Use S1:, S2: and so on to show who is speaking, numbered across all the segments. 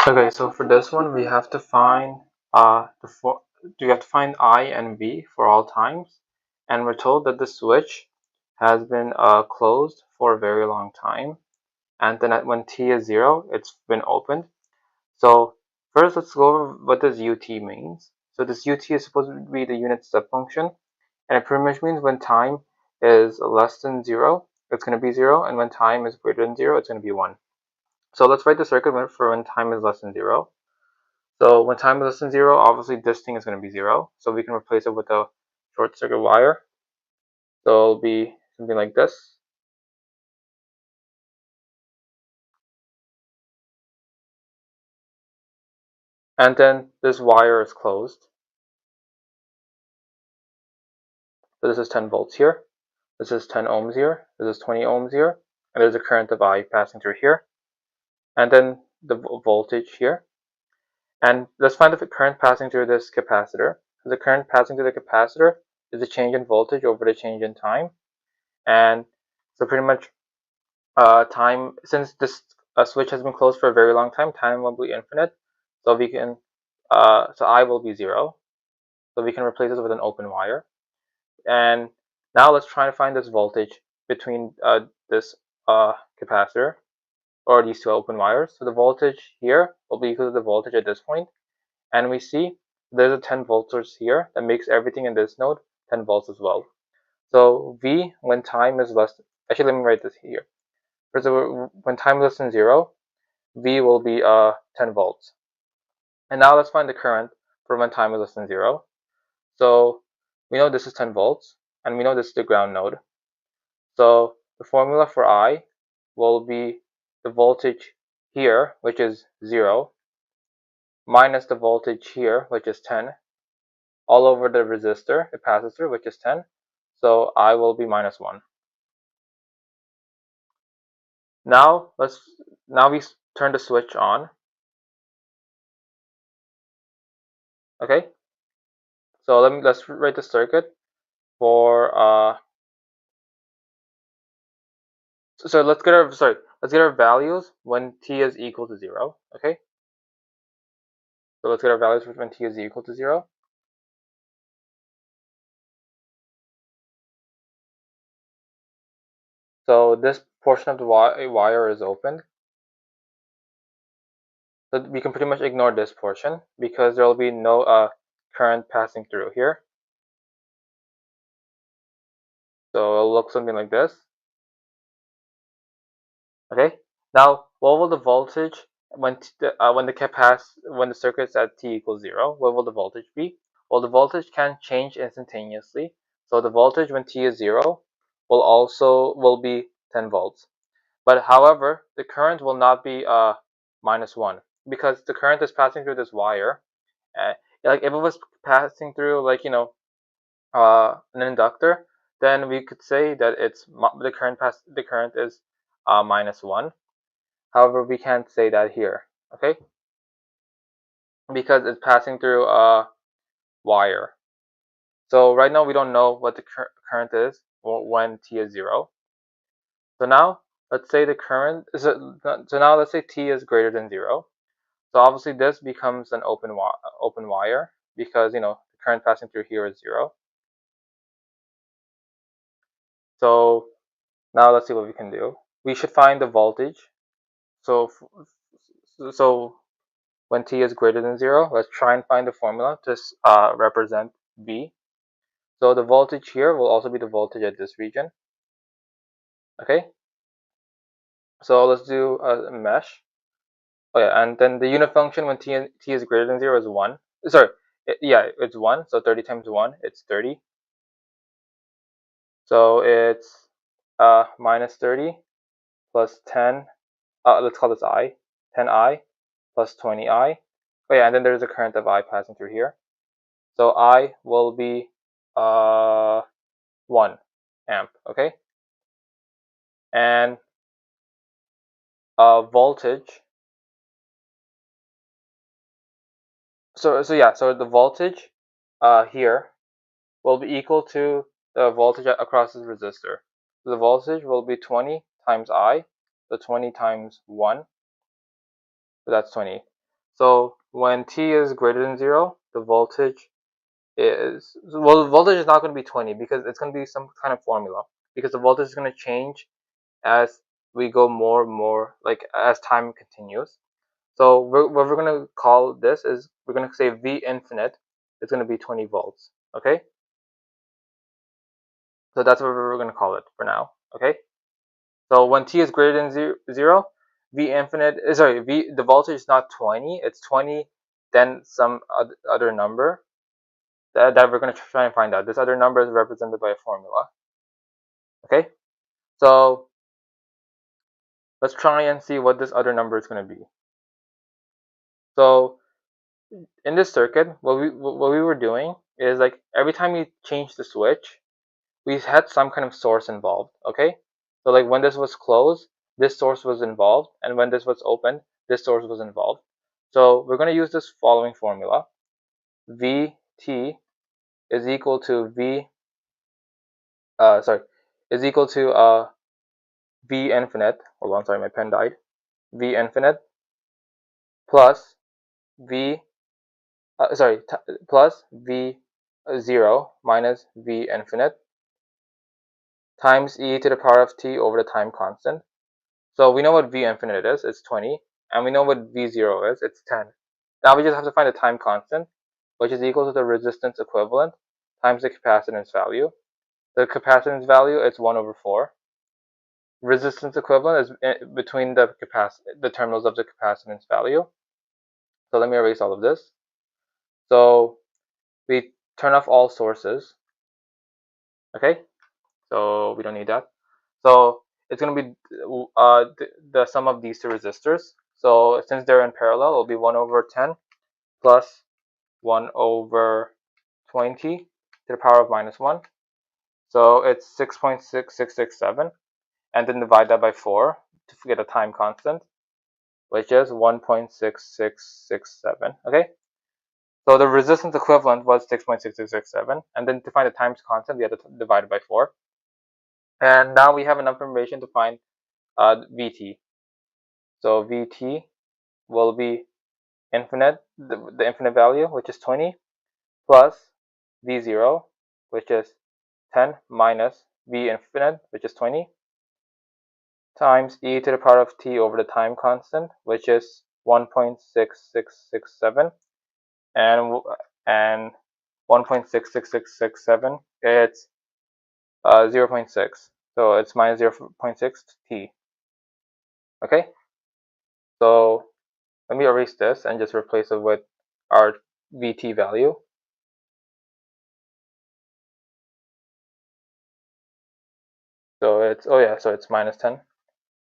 S1: Okay, so for this one, we have to find I and V for all times, and we're told that the switch has been closed for a very long time, and then when t is 0, it's been opened. So first, let's go over what does ut means. So this ut is supposed to be the unit step function, and it pretty much means when time is less than 0, it's going to be 0, and when time is greater than 0, it's going to be 1. So let's write the circuit for when time is less than 0. So when time is less than 0, obviously this thing is going to be 0. So we can replace it with a short circuit wire. So it'll be something like this. And then this wire is closed. So this is 10 volts here. This is 10 ohms here. This is 20 ohms here. And there's a current of I passing through here. And then the voltage here. And let's find the current passing through this capacitor. So the current passing through the capacitor is the change in voltage over the change in time. And so pretty much time, since this switch has been closed for a very long time, time will be infinite. So we can, so I will be 0. So we can replace this with an open wire. And now let's try to find this voltage between this capacitor or these two open wires. So the voltage here will be equal to the voltage at this point. And we see there's a 10 volts here that makes everything in this node 10 volts as well. So V, when time is less, actually let me write this here. So when time is less than 0, V will be 10 volts. And now let's find the current for when time is less than 0. So we know this is 10 volts, and we know this is the ground node. So the formula for I will be the voltage here, which is 0, minus the voltage here, which is 10, all over the resistor it passes through, which is 10. So I will be minus 1. Now we turn the switch on. Okay, so let's write the circuit for so let's get our values when t is equal to 0. Okay, so let's get our values when t is equal to 0. So this portion of the wire is opened. So we can pretty much ignore this portion because there will be no current passing through here. So it'll look something like this. Okay. Now, what will the voltage when the circuit's at t equals 0? What will the voltage be? Well, the voltage can change instantaneously. So the voltage when t is 0 will be 10 volts. But however, the current will not be minus 1 because the current is passing through this wire. Like if it was passing through an inductor, then we could say that the current is minus 1. However, we can't say that here, okay? Because it's passing through a wire. So right now we don't know what the current is when t is 0. So now let's say the current is so now let's say t is greater than 0. So obviously this becomes an open wire because the current passing through here is 0. So now let's see what we can do. We should find the voltage. So when t is greater than 0, let's try and find the formula to represent V. So the voltage here will also be the voltage at this region. Okay, so let's do a mesh. Oh yeah, and then the unit function when t is greater than 0 is 1. Sorry, it's 1. So 30 times 1, it's 30. So it's minus 30 plus 10. Let's call this I. 10I plus 20I. Oh yeah, and then there's a current of I passing through here. So I will be 1 amp. Okay, and voltage. So the voltage here will be equal to the voltage across this resistor. So the voltage will be 20 times I, so 20 times 1, so that's 20. So when t is greater than 0, the voltage is, well, the voltage is not going to be 20 because it's going to be some kind of formula, because the voltage is going to change as we go more and more, like as time continues. So what we're going to call this is, we're going to say V infinite is going to be 20 volts. Okay, so that's what we're going to call it for now. Okay, so when t is greater than 0, V infinite, sorry, the voltage is not 20, it's 20 then some other number that we're going to try and find out. This other number is represented by a formula. Okay, so let's try and see what this other number is going to be. So in this circuit, what we were doing is, like, every time we change the switch, we had some kind of source involved. Okay, so like when this was closed, this source was involved, and when this was open, this source was involved. So we're going to use this following formula: Vt is equal to is equal to V infinite. Hold on, sorry, my pen died. V infinite plus V plus V0 minus V infinite times e to the power of t over the time constant. So we know what V infinite is, it's 20, and we know what V0 is, it's 10. Now we just have to find the time constant, which is equal to the resistance equivalent times the capacitance value. The capacitance value is 1 over 4. Resistance equivalent is between the terminals of the capacitance value. So let me erase all of this. So we turn off all sources. Okay, so we don't need that. So it's going to be the sum of these two resistors. So since they're in parallel, it'll be 1 over 10 plus 1 over 20 to the power of minus 1. So it's 6.6667, and then divide that by 4 to get a time constant, which is 1.6667. Okay, so the resistance equivalent was 6.6667, and then to find the times constant, we had to divide it by 4. And now we have enough information to find Vt. So Vt will be infinite, the infinite value, which is 20, plus V0, which is 10, minus V infinite, which is 20, times e to the power of t over the time constant, which is 1.6667, and 1.66667, it's 0.6, so it's minus 0.6 t. Okay, so let me erase this and just replace it with our Vt value. So it's, oh yeah, so it's minus 10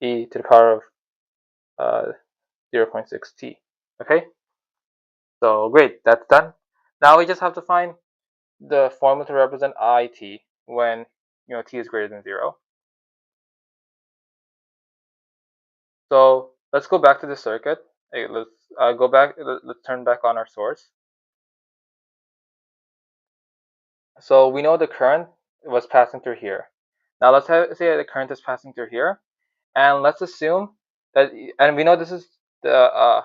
S1: e to the power of 0.6 t. Okay, so great, that's done. Now we just have to find the formula to represent it when t is greater than 0. So let's go back to the circuit. Hey, let's go back. Let's turn back on our source. So we know the current was passing through here. Now let's say the current is passing through here, and let's assume that, and we know this is the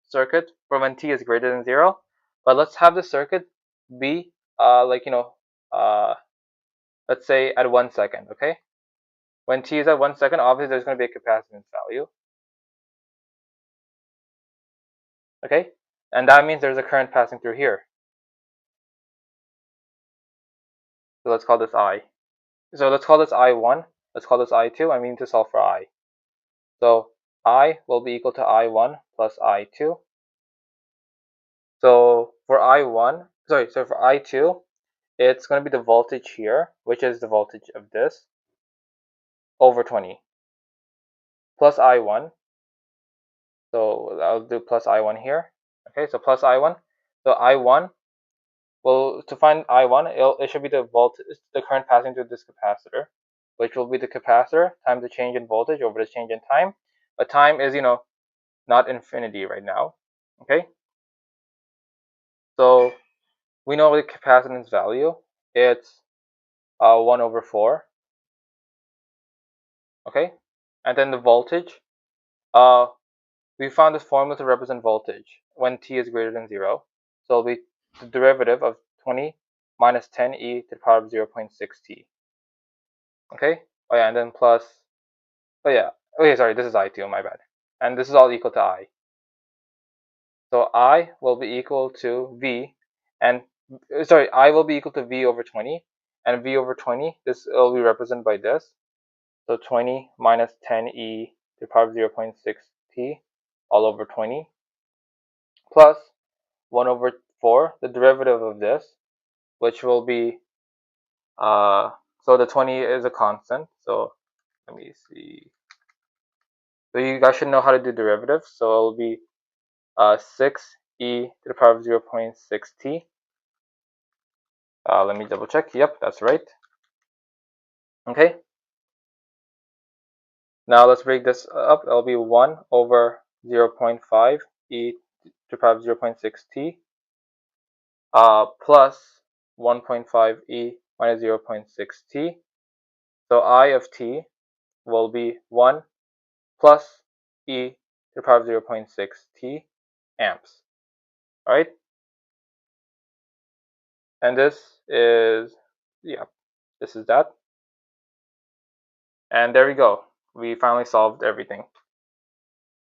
S1: circuit for when t is greater than 0. But let's have the circuit be let's say at 1 second. Okay, when t is at 1 second, obviously there's going to be a capacitance value. Okay, and that means there's a current passing through here. So let's call this I. So let's call this I1. Let's call this I2. I mean to solve for I. So I will be equal to I1 plus I2. So for I1, so for I2, it's going to be the voltage here, which is the voltage of this, over 20, plus I1. So I'll do plus I1 here. Okay, so plus I1. So I1, well, to find I1, it should be the current passing through this capacitor, which will be the capacitor times the change in voltage over the change in time. But time is, not infinity right now. Okay, so we know the capacitance value. It's 1 over 4. Okay, and then the voltage. we found this formula to represent voltage when t is greater than 0. So it'll be the derivative of 20 minus 10e to the power of 0.6t. Okay? Oh yeah, and then plus, sorry, this is I2, my bad. And this is all equal to I. So I will be equal to V, and sorry, I will be equal to V over 20, and V over 20, this will be represented by this. So 20 minus 10e to the power of 0.6t all over 20 plus 1 over 4, the derivative of this, which will be, so the 20 is a constant. So let me see. So you guys should know how to do derivatives. So it will be 6e to the power of 0.6t. Let me double check. Yep, that's right. Okay. Now let's break this up. It'll be 1 over 0.5 e to the power of 0.6t plus 1.5 e minus 0.6t. So I of t will be 1 plus e to the power of 0.6t amps. All right. And this is, this is that. And there we go. We finally solved everything.